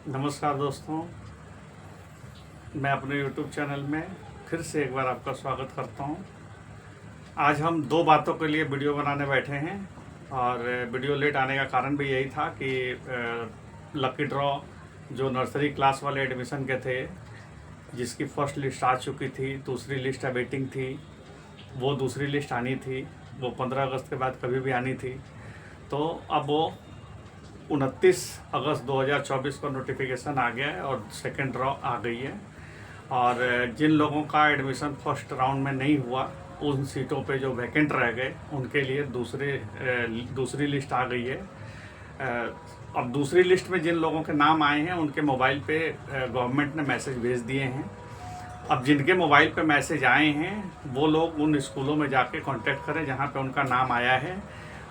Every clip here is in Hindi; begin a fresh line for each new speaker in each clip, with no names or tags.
नमस्कार दोस्तों, मैं अपने YouTube चैनल में फिर से एक बार आपका स्वागत करता हूं। आज हम दो बातों के लिए वीडियो बनाने बैठे हैं और वीडियो लेट आने का कारण भी यही था कि लकी ड्रॉ जो नर्सरी क्लास वाले एडमिशन के थे, जिसकी फर्स्ट लिस्ट आ चुकी थी, दूसरी लिस्ट वेटिंग थी, वो दूसरी लिस्ट आनी थी, वो 15 अगस्त के बाद कभी भी आनी थी। तो अब वो 29 अगस्त 2024 को नोटिफिकेशन आ गया है और सेकेंड ड्रॉ आ गई है। और जिन लोगों का एडमिशन फर्स्ट राउंड में नहीं हुआ, उन सीटों पे जो वैकेंट रह गए उनके लिए दूसरी लिस्ट आ गई है। अब दूसरी लिस्ट में जिन लोगों के नाम आए हैं उनके मोबाइल पे गवर्नमेंट ने मैसेज भेज दिए हैं। अब जिनके मोबाइल पे मैसेज आए हैं वो लोग उन स्कूलों में जाके कांटेक्ट करें जहाँ पे उनका नाम आया है।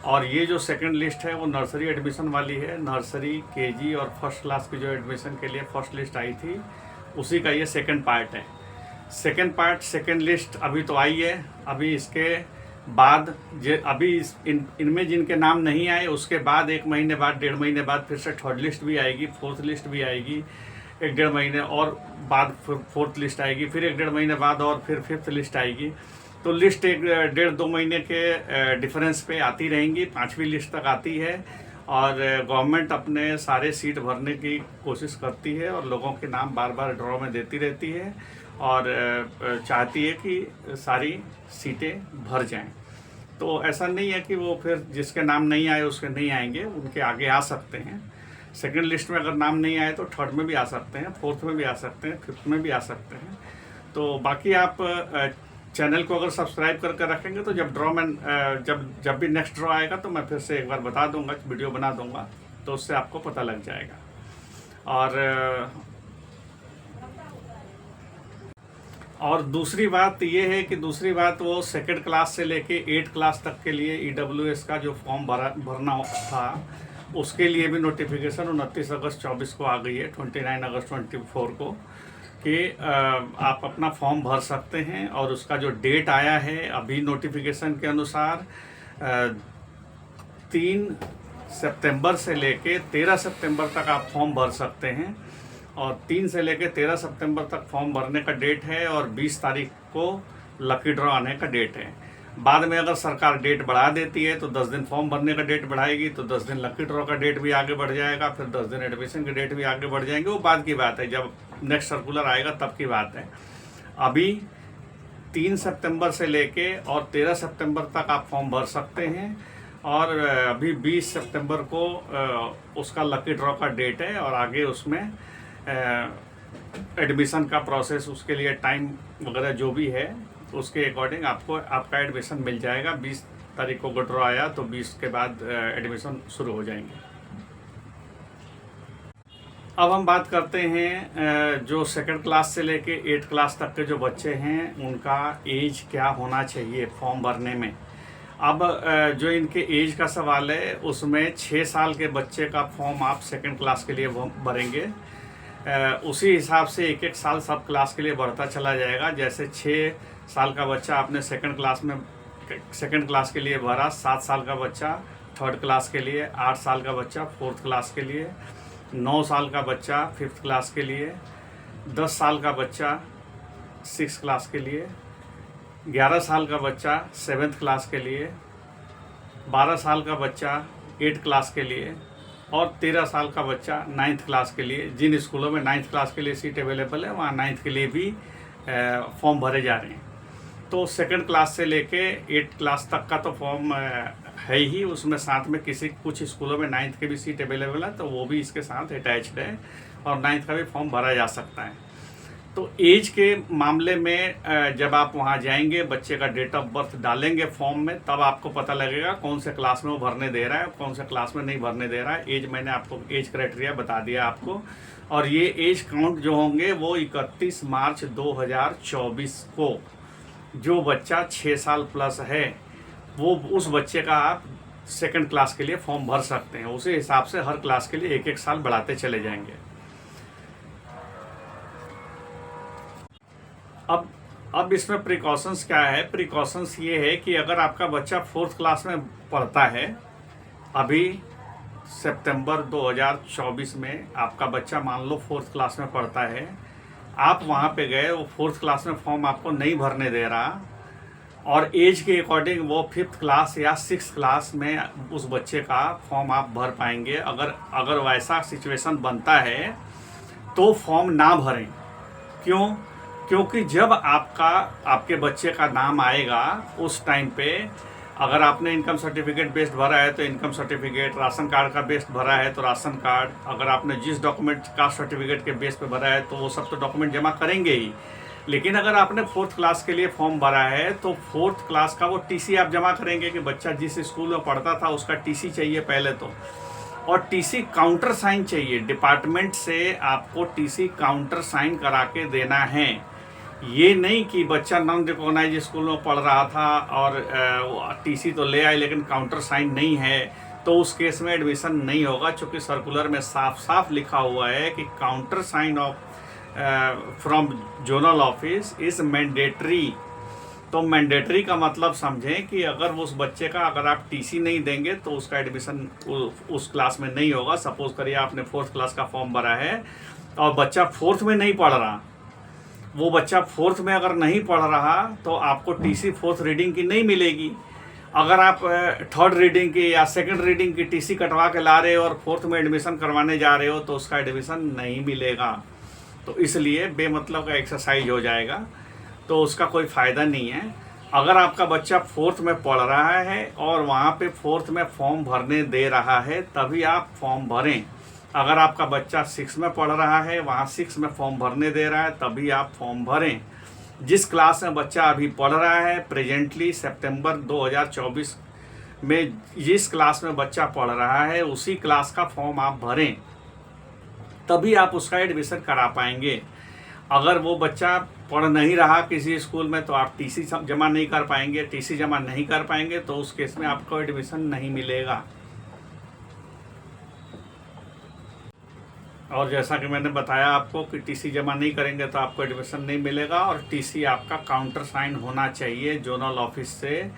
और ये जो सेकंड लिस्ट है वो नर्सरी एडमिशन वाली है। नर्सरी, केजी और फर्स्ट क्लास की जो एडमिशन के लिए फर्स्ट लिस्ट आई थी, उसी का ये सेकंड पार्ट है। सेकंड लिस्ट अभी तो आई है। अभी इसके बाद अभी इनमें जिनके नाम नहीं आए, उसके बाद 1 महीने बाद, 1.5 महीने बाद फिर से थर्ड लिस्ट भी आएगी, फोर्थ लिस्ट भी आएगी, 1-1.5 महीने और बाद फिर फोर्थ लिस्ट आएगी, फिर 1-1.5 महीने बाद और फिर फिफ्थ लिस्ट आएगी। तो लिस्ट 1-1.5-2 महीने के डिफरेंस पे आती रहेंगी, 5वीं लिस्ट तक आती है। और गवर्नमेंट अपने सारे सीट भरने की कोशिश करती है और लोगों के नाम बार बार ड्रॉ में देती रहती है और चाहती है कि सारी सीटें भर जाएं। तो ऐसा नहीं है कि वो फिर जिसके नाम नहीं आए उसके नहीं आएंगे, उनके आगे आ सकते हैं। सेकंड लिस्ट में अगर नाम नहीं आए तो थर्ड में भी आ सकते हैं, फोर्थ में भी आ सकते हैं, फिफ्थ में भी आ सकते हैं। तो बाकी आप चैनल को अगर सब्सक्राइब करके रखेंगे तो जब ड्रॉ में जब भी नेक्स्ट ड्रॉ आएगा तो मैं फिर से एक बार बता दूंगा, वीडियो बना दूंगा, तो उससे आपको पता लग जाएगा। और दूसरी बात ये है कि वो सेकंड क्लास से लेके 8 क्लास तक के लिए EWS का जो फॉर्म भरना था, उसके लिए भी नोटिफिकेशन 29 अगस्त 24 को आ गई है, 29 अगस्त 24 को, कि आप अपना फॉर्म भर सकते हैं। और उसका जो डेट आया है अभी नोटिफिकेशन के अनुसार 3 सितंबर से लेके 13 सितंबर तक आप फॉर्म भर सकते हैं। और 3 से लेके 13 सितंबर तक फॉर्म भरने का डेट है और 20 तारीख को लकी ड्रॉ आने का डेट है। बाद में अगर सरकार डेट बढ़ा देती है तो 10 दिन फॉर्म भरने का डेट बढ़ाएगी, तो 10 दिन लकी ड्रॉ का डेट भी आगे बढ़ जाएगा, फिर 10 दिन एडमिशन की डेट भी आगे बढ़ जाएंगे। वो बाद की बात है, जब नेक्स्ट सर्कुलर आएगा तब की बात है। अभी 3 सितंबर से लेके और 13 सितंबर तक आप फॉर्म भर सकते हैं। और अभी 20 सितंबर को उसका लकी ड्रॉ का डेट है और आगे उसमें एडमिशन का प्रोसेस, उसके लिए टाइम वगैरह जो भी है उसके अकॉर्डिंग आपको आपका एडमिशन मिल जाएगा। 20 तारीख को ड्रॉ आया तो 20 के बाद एडमिशन शुरू हो जाएंगे। अब हम बात करते हैं जो सेकंड क्लास से लेके 8 क्लास तक के जो बच्चे हैं उनका एज क्या होना चाहिए फॉर्म भरने में। अब जो इनके एज का सवाल है उसमें 6 साल के बच्चे का फॉर्म आप सेकंड क्लास के लिए भरेंगे। उसी हिसाब से 1-1 साल सब क्लास के लिए बढ़ता चला जाएगा। जैसे 6 साल का बच्चा आपने सेकंड क्लास के लिए भरा, 7 साल का बच्चा थर्ड क्लास के लिए, 8 साल का बच्चा फोर्थ क्लास के लिए, 9 साल का बच्चा फिफ्थ क्लास के लिए, 10 साल का बच्चा 6 क्लास के लिए, 11 साल का बच्चा 7th क्लास के लिए, 12 साल का बच्चा 8 क्लास के लिए और 13 साल का बच्चा 9th क्लास के लिए। जिन स्कूलों में 9th क्लास के लिए सीट अवेलेबल है वहाँ 9th के लिए भी फॉर्म भरे जा रहे हैं। तो सेकंड क्लास से लेके 8 क्लास तक का तो फॉर्म है ही, उसमें साथ में कुछ स्कूलों में 9th के भी सीट अवेलेबल है, तो वो भी इसके साथ अटैच्ड है और 9th का भी फॉर्म भरा जा सकता है। तो एज के मामले में जब आप वहाँ जाएंगे, बच्चे का डेट ऑफ बर्थ डालेंगे फॉर्म में, तब आपको पता लगेगा कौन से क्लास में वो भरने दे रहा है, कौन से क्लास में नहीं भरने दे रहा है। एज मैंने आपको एज क्राइटेरिया बता दिया आपको। और ये एज काउंट जो होंगे वो 31 मार्च 2024 को जो बच्चा 6 साल प्लस है वो उस बच्चे का आप सेकंड क्लास के लिए फॉर्म भर सकते हैं। उसी हिसाब से हर क्लास के लिए 1-1 साल बढ़ाते चले जाएंगे। अब इसमें प्रिकॉशंस क्या है। प्रिकॉशंस ये है कि अगर आपका बच्चा 4th क्लास में पढ़ता है, अभी सितंबर 2024 में आपका बच्चा मान लो 4th क्लास में पढ़ता है, आप वहाँ पे गए, वो 4th क्लास में फॉर्म आपको नहीं भरने दे रहा और एज के अकॉर्डिंग वो 5th क्लास या 6th क्लास में उस बच्चे का फॉर्म आप भर पाएंगे। अगर वैसा सिचुएशन बनता है तो फॉर्म ना भरें। क्यों? क्योंकि जब आपके बच्चे का नाम आएगा उस टाइम पे अगर आपने इनकम सर्टिफिकेट बेस्ड भरा है तो इनकम सर्टिफिकेट, राशन कार्ड का बेस्ड भरा है तो राशन कार्ड, अगर आपने जिस डॉक्यूमेंट कास्ट सर्टिफिकेट के बेस पे भरा है तो वो सब तो डॉक्यूमेंट जमा करेंगे ही। लेकिन अगर आपने 4th क्लास के लिए फॉर्म भरा है तो 4th क्लास का वो टीसी आप जमा करेंगे कि बच्चा जिस स्कूल में पढ़ता था उसका टीसी चाहिए पहले तो, और टीसी काउंटर साइन चाहिए। डिपार्टमेंट से आपको टीसी काउंटर साइन करा के देना है। ये नहीं कि बच्चा नॉन रिकॉग्नाइज स्कूल में पढ़ रहा था और टीसी तो ले आए लेकिन काउंटर साइन नहीं है, तो उस केस में एडमिशन नहीं होगा। चूँकि सर्कुलर में साफ साफ लिखा हुआ है कि counter sign off from zonal office is mandatory. तो मैंडेटरी का मतलब समझें कि अगर उस बच्चे का अगर आप टीसी नहीं देंगे तो उसका एडमिशन उस क्लास में नहीं होगा। सपोज करिए आपने 4th क्लास का फॉर्म भरा है और बच्चा 4th में नहीं पढ़ रहा, वो बच्चा 4th में अगर नहीं पढ़ रहा तो आपको टीसी 4th रीडिंग की नहीं मिलेगी। अगर आप 3rd रीडिंग की या 2nd रीडिंग की टीसी कटवा के ला रहे हो और 4th में एडमिशन करवाने जा रहे हो तो उसका एडमिशन नहीं मिलेगा। तो इसलिए बेमतलब का एक्सरसाइज हो जाएगा, तो उसका कोई फ़ायदा नहीं है। अगर आपका बच्चा 4th में पढ़ रहा है और वहाँ पे 4th में फॉर्म भरने दे रहा है तभी आप फॉर्म भरें। अगर आपका बच्चा 6 में पढ़ रहा है, वहाँ 6 में फॉर्म भरने दे रहा है तभी आप फॉर्म भरें। जिस क्लास में बच्चा अभी पढ़ रहा है प्रेजेंटली सितंबर 2024 में जिस क्लास में बच्चा पढ़ रहा है उसी क्लास का फॉर्म आप भरें, तभी आप उसका एडमिशन करा पाएंगे। अगर वो बच्चा पढ़ नहीं रहा किसी स्कूल में तो आप टीसी जमा नहीं कर पाएंगे। टीसी जमा नहीं कर पाएंगे तो उस केस में आपको एडमिशन नहीं मिलेगा। और जैसा कि मैंने बताया आपको कि टीसी जमा नहीं करेंगे तो आपको एडमिशन नहीं मिलेगा, और टीसी आपका काउंटर साइन होना चाहिए जोनल ऑफिस से,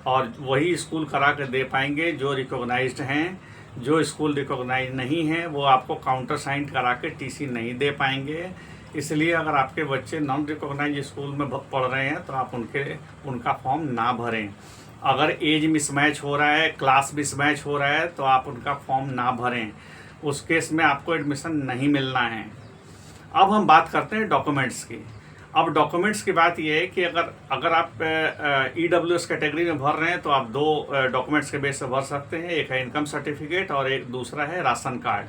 और वही स्कूल करा के दे पाएंगे जो रिकॉग्नाइज्ड हैं। जो स्कूल रिकॉग्नाइज नहीं है वो आपको काउंटर साइन करा के टीसी नहीं दे पाएंगे। इसलिए अगर आपके बच्चे नॉन रिकॉग्नाइज स्कूल में पढ़ रहे हैं तो आप उनका फॉर्म ना भरें। अगर एज मिसमैच हो रहा है, क्लास मिसमैच हो रहा है तो आप उनका फॉर्म ना भरें। उस केस में आपको एडमिशन नहीं मिलना है। अब हम बात करते हैं डॉक्यूमेंट्स की। अब डॉक्यूमेंट्स की बात यह है कि अगर आप EWS कैटेगरी में भर रहे हैं तो आप 2 डॉक्यूमेंट्स के बेस से भर सकते हैं। एक है इनकम सर्टिफिकेट और एक दूसरा है राशन कार्ड।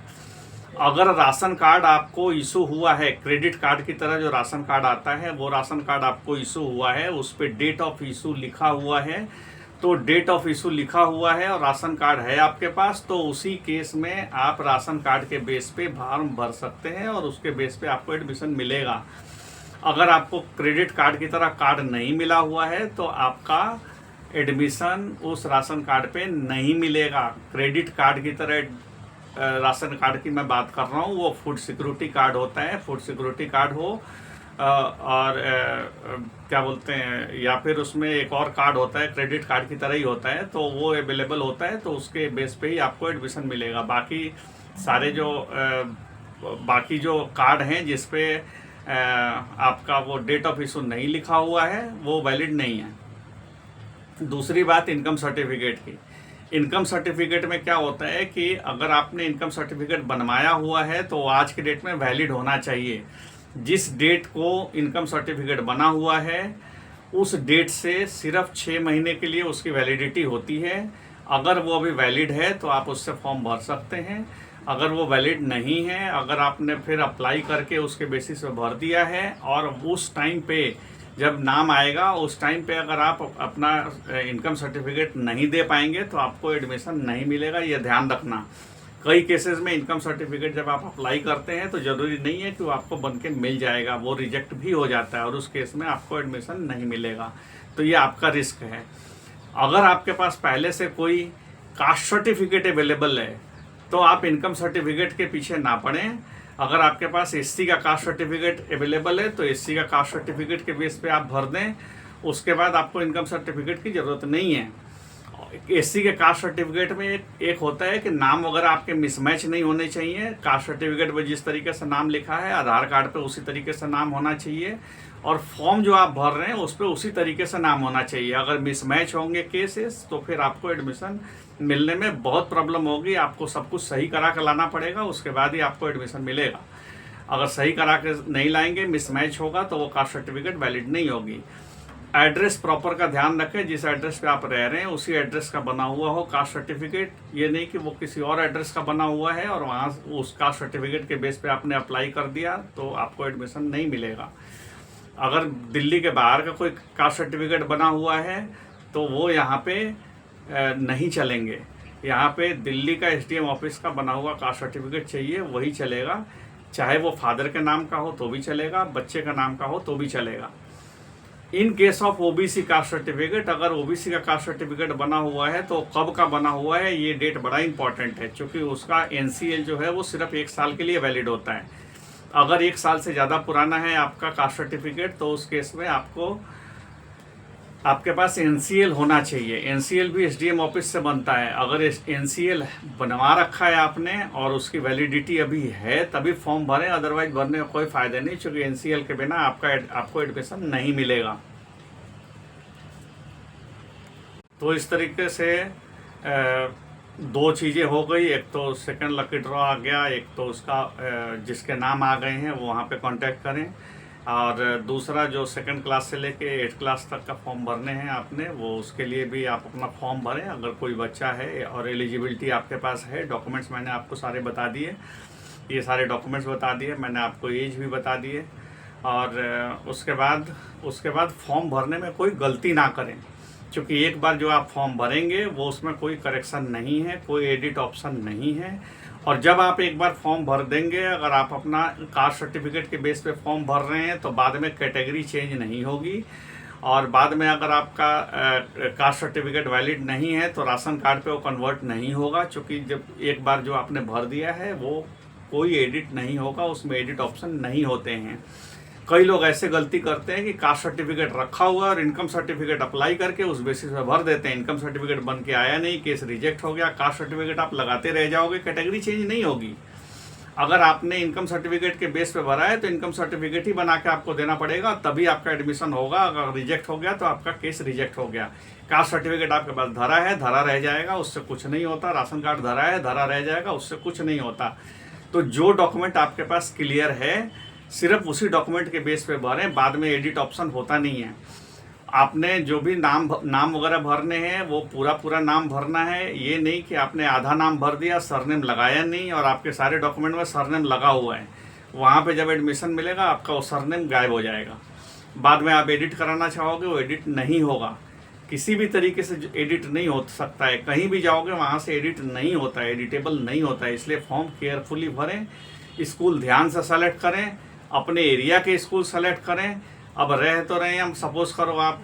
अगर राशन कार्ड आपको इशू हुआ है, क्रेडिट कार्ड की तरह जो राशन कार्ड आता है वो राशन कार्ड आपको इशू हुआ है, उस पर डेट ऑफ इशू लिखा हुआ है, तो डेट ऑफ इशू लिखा हुआ है और राशन कार्ड है आपके पास, तो उसी केस में आप राशन कार्ड के बेस पे फॉर्म भर सकते हैं और उसके बेस पे आपको एडमिशन मिलेगा। अगर आपको क्रेडिट कार्ड की तरह कार्ड नहीं मिला हुआ है तो आपका एडमिशन उस राशन कार्ड पे नहीं मिलेगा। क्रेडिट कार्ड की तरह राशन कार्ड की मैं बात कर रहा हूँ, वो फूड सिक्योरिटी कार्ड होता है। फूड सिक्योरिटी कार्ड हो और क्या बोलते हैं, या फिर उसमें एक और कार्ड होता है क्रेडिट कार्ड की तरह ही होता है, तो वो अवेलेबल होता है, तो उसके बेस पे ही आपको एडमिशन मिलेगा। बाकी सारे बाकी जो कार्ड हैं जिस पे आपका वो डेट ऑफ इशू नहीं लिखा हुआ है वो वैलिड नहीं है। दूसरी बात इनकम सर्टिफिकेट की। इनकम सर्टिफिकेट में क्या होता है कि अगर आपने इनकम सर्टिफिकेट बनवाया हुआ है तो आज के डेट में वैलिड होना चाहिए। जिस डेट को इनकम सर्टिफिकेट बना हुआ है उस डेट से सिर्फ 6 महीने के लिए उसकी वैलिडिटी होती है। अगर वो अभी वैलिड है तो आप उससे फॉर्म भर सकते हैं। अगर वो वैलिड नहीं है, अगर आपने फिर अप्लाई करके उसके बेसिस पे भर दिया है और उस टाइम पे जब नाम आएगा उस टाइम पे अगर आप अपना इनकम सर्टिफिकेट नहीं दे पाएंगे तो आपको एडमिशन नहीं मिलेगा। ये ध्यान रखना। कई केसेस में इनकम सर्टिफिकेट जब आप अप्लाई करते हैं तो ज़रूरी नहीं है कि वो आपको बन के मिल जाएगा, वो रिजेक्ट भी हो जाता है और उस केस में आपको एडमिशन नहीं मिलेगा। तो ये आपका रिस्क है। अगर आपके पास पहले से कोई कास्ट सर्टिफिकेट अवेलेबल है तो आप इनकम सर्टिफिकेट के पीछे ना पड़ें। अगर आपके पास SC का कास्ट सर्टिफिकेट अवेलेबल है तो SC का कास्ट सर्टिफिकेट के बेस पे आप भर दें, उसके बाद आपको इनकम सर्टिफिकेट की ज़रूरत नहीं है। एससी के कास्ट सर्टिफिकेट में एक होता है कि नाम वगैरह आपके मिसमैच नहीं होने चाहिए। कास्ट सर्टिफिकेट में जिस तरीके से नाम लिखा है आधार कार्ड पे उसी तरीके से नाम होना चाहिए, और फॉर्म जो आप भर रहे हैं उस पर उसी तरीके से नाम होना चाहिए। अगर मिसमैच होंगे केसेस तो फिर आपको एडमिशन मिलने में बहुत प्रॉब्लम होगी। आपको सब कुछ सही करा कर लाना पड़ेगा, उसके बाद ही आपको एडमिशन मिलेगा। अगर सही करा के नहीं लाएंगे, मिसमैच होगा, तो वो कास्ट सर्टिफिकेट वैलिड नहीं होगी। एड्रेस प्रॉपर का ध्यान रखें, जिस एड्रेस पे आप रह रहे हैं उसी एड्रेस का बना हुआ हो कास्ट सर्टिफिकेट। ये नहीं कि वो किसी और एड्रेस का बना हुआ है और वहाँ उस कास्ट सर्टिफिकेट के बेस पे आपने अप्लाई कर दिया तो आपको एडमिशन नहीं मिलेगा। अगर दिल्ली के बाहर का कोई कास्ट सर्टिफिकेट बना हुआ है तो वो यहाँ पे नहीं चलेंगे। यहाँ पे दिल्ली का एसडीएम ऑफिस का बना हुआ कास्ट सर्टिफिकेट चाहिए, वही चलेगा। चाहे वो फादर के नाम का हो तो भी चलेगा, बच्चे का नाम का हो तो भी चलेगा। In case of OBC caste certificate, अगर ओबीसी का कास्ट सर्टिफिकेट बना हुआ है तो कब का बना हुआ है ये डेट बड़ा इंपॉर्टेंट है, क्योंकि उसका एनसीएल जो है वो सिर्फ 1 साल के लिए वैलिड होता है। अगर 1 साल से ज़्यादा पुराना है आपका कास्ट सर्टिफिकेट तो उस केस में आपके पास एनसीएल होना चाहिए। एनसीएल भी एसडीएम ऑफिस से बनता है। अगर एनसीएल बनवा रखा है आपने और उसकी वैलिडिटी अभी है तभी फॉर्म भरें, अदरवाइज भरने का कोई फ़ायदा नहीं, क्योंकि एनसीएल के बिना आपको एडमिशन नहीं मिलेगा। तो इस तरीके से 2 चीज़ें हो गई। एक तो सेकंड लकी ड्रॉ आ गया, एक तो उसका जिसके नाम आ गए हैं वो वहाँ पे कांटेक्ट करें, और दूसरा जो 2nd क्लास से लेके 8th क्लास तक का फॉर्म भरने हैं आपने, वो उसके लिए भी आप अपना फॉर्म भरें। अगर कोई बच्चा है और एलिजिबिलिटी आपके पास है, डॉक्यूमेंट्स मैंने आपको सारे बता दिए, ये सारे डॉक्यूमेंट्स बता दिए, मैंने आपको एज भी बता दिए। और उसके बाद फॉर्म भरने में कोई गलती ना करें, क्योंकि एक बार जो आप फॉर्म भरेंगे वो उसमें कोई करेक्शन नहीं है, कोई एडिट ऑप्शन नहीं है। और जब आप एक बार फॉर्म भर देंगे, अगर आप अपना कास्ट सर्टिफिकेट के बेस पे फॉर्म भर रहे हैं तो बाद में कैटेगरी चेंज नहीं होगी, और बाद में अगर आपका कास्ट सर्टिफिकेट वैलिड नहीं है तो राशन कार्ड पे वो कन्वर्ट नहीं होगा, क्योंकि जब एक बार जो आपने भर दिया है वो कोई एडिट नहीं होगा, उसमें एडिट ऑप्शन नहीं होते हैं। कई लोग ऐसे गलती करते हैं कि कास्ट सर्टिफिकेट रखा हुआ है और इनकम सर्टिफिकेट अप्लाई करके उस बेसिस पे भर देते हैं। इनकम सर्टिफिकेट बन के आया नहीं, केस रिजेक्ट हो गया, कास्ट सर्टिफिकेट आप लगाते रह जाओगे, कैटेगरी चेंज नहीं होगी। अगर आपने इनकम सर्टिफिकेट के बेस पे भरा है तो इनकम सर्टिफिकेट ही बना के आपको देना पड़ेगा, तभी आपका एडमिशन होगा। अगर रिजेक्ट हो गया तो आपका केस रिजेक्ट हो गया। कास्ट सर्टिफिकेट आपके पास धरा है, धरा रह जाएगा, उससे कुछ नहीं होता। राशन कार्ड धरा है, धरा रह जाएगा, उससे कुछ नहीं होता। तो जो डॉक्यूमेंट आपके पास क्लियर है सिर्फ उसी डॉक्यूमेंट के बेस पे भरें, बाद में एडिट ऑप्शन होता नहीं है। आपने जो भी नाम वगैरह भरने हैं वो पूरा नाम भरना है। ये नहीं कि आपने आधा नाम भर दिया, सरनेम लगाया नहीं, और आपके सारे डॉक्यूमेंट में सरनेम लगा हुआ है। वहाँ पे जब एडमिशन मिलेगा आपका वो सरनेम गायब हो जाएगा। बाद में आप एडिट कराना चाहोगे वो एडिट नहीं होगा, किसी भी तरीके से एडिट नहीं हो सकता है। कहीं भी जाओगे वहाँ से एडिट नहीं होता है, एडिटेबल नहीं होता है। इसलिए फॉर्म केयरफुली भरें, स्कूल ध्यान से सेलेक्ट करें, अपने एरिया के स्कूल सेलेक्ट करें। अब रह तो रहे हैं, हम सपोज करो आप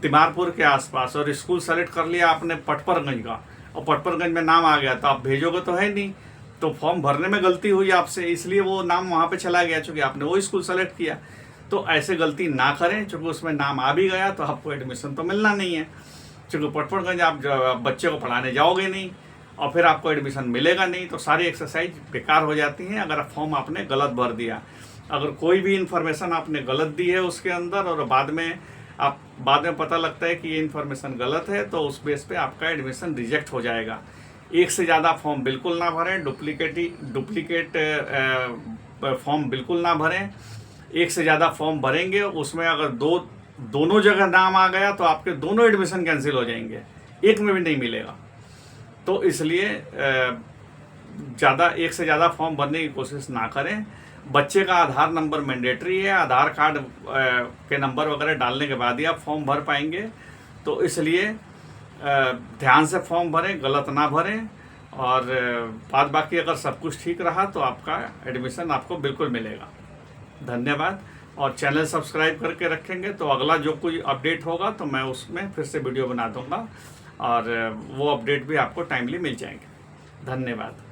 तिमारपुर के आसपास, और स्कूल सेलेक्ट कर लिया आपने पटपरगंज का, और पटपरगंज में नाम आ गया तो आप भेजोगे तो है नहीं, तो फॉर्म भरने में गलती हुई आपसे, इसलिए वो नाम वहाँ पे चला गया, क्योंकि आपने वो स्कूल सेलेक्ट किया। तो ऐसे गलती ना करें, क्योंकि उसमें नाम आ भी गया तो आपको एडमिशन तो मिलना नहीं है, क्योंकि पटपरगंज आप बच्चे को पढ़ाने जाओगे नहीं और फिर आपको एडमिशन मिलेगा नहीं। तो सारी एक्सरसाइज बेकार हो जाती हैं अगर फॉर्म आपने गलत भर दिया। अगर कोई भी इन्फॉर्मेशन आपने गलत दी है उसके अंदर और बाद में पता लगता है कि ये इन्फॉर्मेशन गलत है, तो उस बेस पे आपका एडमिशन रिजेक्ट हो जाएगा। एक से ज़्यादा फॉर्म बिल्कुल ना भरें, डुप्लीकेट फॉर्म बिल्कुल ना भरें। एक से ज़्यादा फॉर्म भरेंगे, उसमें अगर दोनों जगह नाम आ गया तो आपके दोनों एडमिशन कैंसिल हो जाएंगे, एक में भी नहीं मिलेगा। तो इसलिए एक से ज़्यादा फॉर्म भरने की कोशिश ना करें। बच्चे का आधार नंबर मैंडेटरी है, आधार कार्ड के नंबर वगैरह डालने के बाद ही आप फॉर्म भर पाएंगे। तो इसलिए ध्यान से फॉर्म भरें, गलत ना भरें, और बाद बाकी अगर सब कुछ ठीक रहा तो आपका एडमिशन आपको बिल्कुल मिलेगा। धन्यवाद। और चैनल सब्सक्राइब करके रखेंगे तो अगला जो कोई अपडेट होगा तो मैं उसमें फिर से वीडियो बना दूंगा, और वो अपडेट भी आपको टाइमली मिल जाएंगे। धन्यवाद।